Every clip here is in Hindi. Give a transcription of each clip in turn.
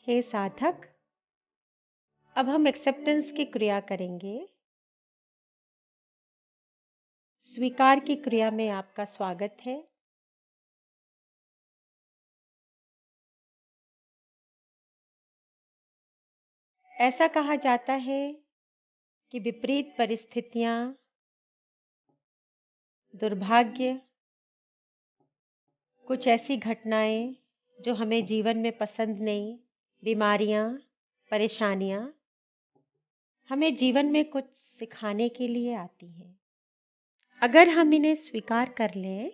हे साधक, अब हम एक्सेप्टेंस की क्रिया करेंगे। स्वीकार की क्रिया में आपका स्वागत है। ऐसा कहा जाता है कि विपरीत परिस्थितियां, दुर्भाग्य, कुछ ऐसी घटनाएं जो हमें जीवन में पसंद नहीं, बीमारियां, परेशानियां, हमें जीवन में कुछ सिखाने के लिए आती हैं। अगर हम इन्हें स्वीकार कर लें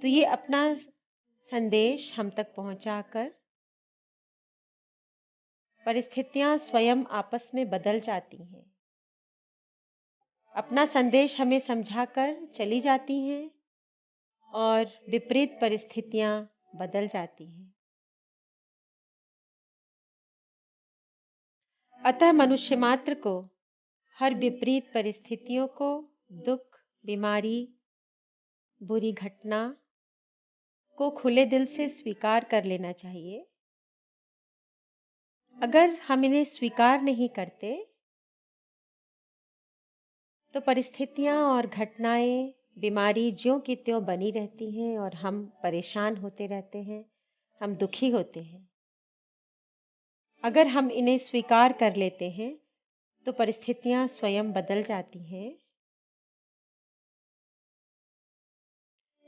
तो ये अपना संदेश हम तक पहुंचाकर परिस्थितियां स्वयं आपस में बदल जाती हैं। अपना संदेश हमें समझाकर चली जाती हैं और विपरीत परिस्थितियां बदल जाती हैं। अतः मनुष्य मात्र को हर विपरीत परिस्थितियों को, दुख, बीमारी, बुरी घटना को खुले दिल से स्वीकार कर लेना चाहिए। अगर हम इन्हें स्वीकार नहीं करते तो परिस्थितियां और घटनाएं, बीमारी ज्यों की त्यों बनी रहती हैं और हम परेशान होते रहते हैं, हम दुखी होते हैं। अगर हम इन्हें स्वीकार कर लेते हैं तो परिस्थितियां स्वयं बदल जाती हैं,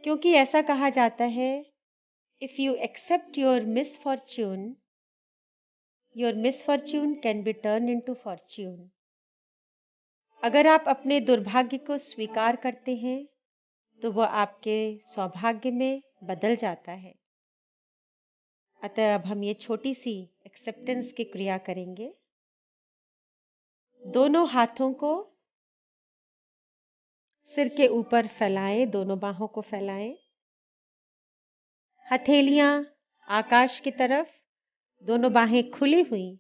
क्योंकि ऐसा कहा जाता है, if you accept your misfortune can be turn into fortune. अगर आप अपने दुर्भाग्य को स्वीकार करते हैं तो वह आपके सौभाग्य में बदल जाता है। अतः अब हम ये छोटी सी एक्सेप्टेंस की क्रिया करेंगे। दोनों हाथों को सिर के ऊपर फैलाएं, दोनों बाहों को फैलाएं। हथेलियां आकाश की तरफ, दोनों बाहें खुली हुई,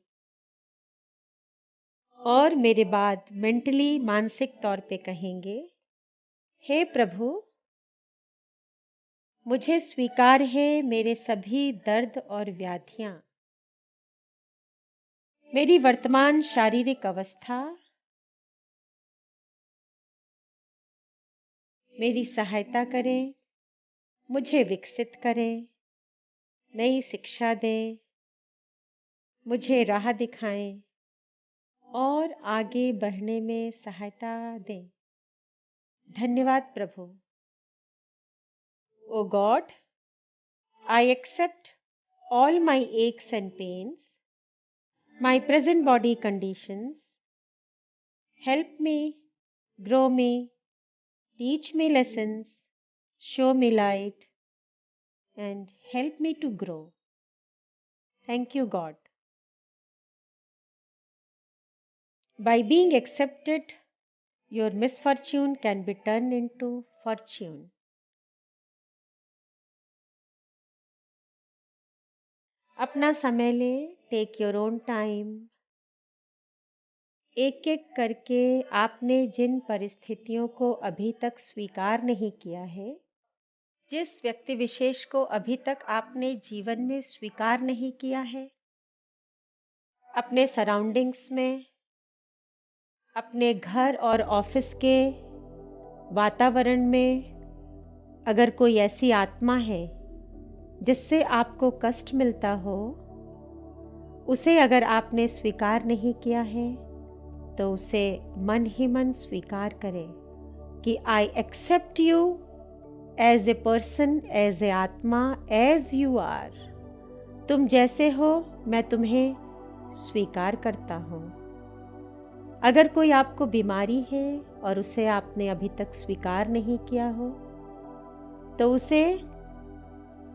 और मेरे बाद मेंटली, मानसिक तौर पे कहेंगे, हे प्रभु, मुझे स्वीकार है मेरे सभी दर्द और व्याधियां, मेरी वर्तमान शारीरिक अवस्था, मेरी सहायता करें, मुझे विकसित करें, नई शिक्षा दें, मुझे राह दिखाएं और आगे बढ़ने में सहायता दें। धन्यवाद प्रभु। ओ God, I accept all my aches and pains, my present body conditions. Help me, grow me, teach me lessons, show me light, and help me to grow. Thank you, God. By being accepted, your misfortune can be turned into fortune. अपना समय ले, टेक योर ओन टाइम। एक एक करके आपने जिन परिस्थितियों को अभी तक स्वीकार नहीं किया है, जिस व्यक्ति विशेष को अभी तक आपने जीवन में स्वीकार नहीं किया है, अपने सराउंडिंग्स में, अपने घर और ऑफिस के वातावरण में अगर कोई ऐसी आत्मा है जिससे आपको कष्ट मिलता हो, उसे अगर आपने स्वीकार नहीं किया है तो उसे मन ही मन स्वीकार करें कि I accept you as a person, as a आत्मा, एज यू आर। तुम जैसे हो मैं तुम्हें स्वीकार करता हूँ। अगर कोई आपको बीमारी है और उसे आपने अभी तक स्वीकार नहीं किया हो तो उसे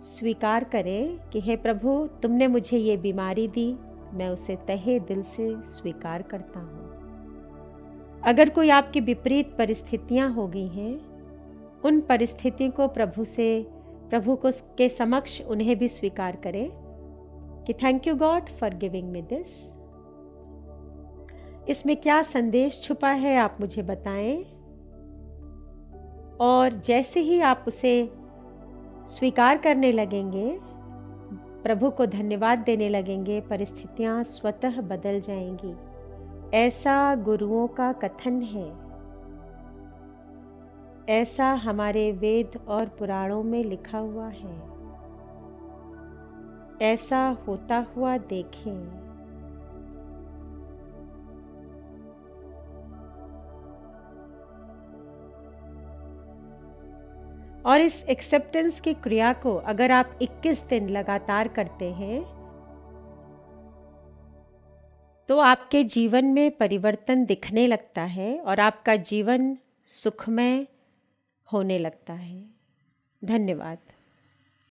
स्वीकार करें कि हे प्रभु, तुमने मुझे ये बीमारी दी, मैं उसे तहे दिल से स्वीकार करता हूँ। अगर कोई आपकी विपरीत परिस्थितियां हो गई हैं, उन परिस्थितियों को प्रभु को के समक्ष उन्हें भी स्वीकार करें कि thank you God for giving me this. इसमें क्या संदेश छुपा है आप मुझे बताएं। और जैसे ही आप उसे स्वीकार करने लगेंगे, प्रभु को धन्यवाद देने लगेंगे, परिस्थितियां स्वतः बदल जाएंगी। ऐसा गुरुओं का कथन है, ऐसा हमारे वेद और पुराणों में लिखा हुआ है। ऐसा होता हुआ देखें। और इस एक्सेप्टेंस की क्रिया को अगर आप 21 दिन लगातार करते हैं तो आपके जीवन में परिवर्तन दिखने लगता है और आपका जीवन सुखमय होने लगता है। धन्यवाद।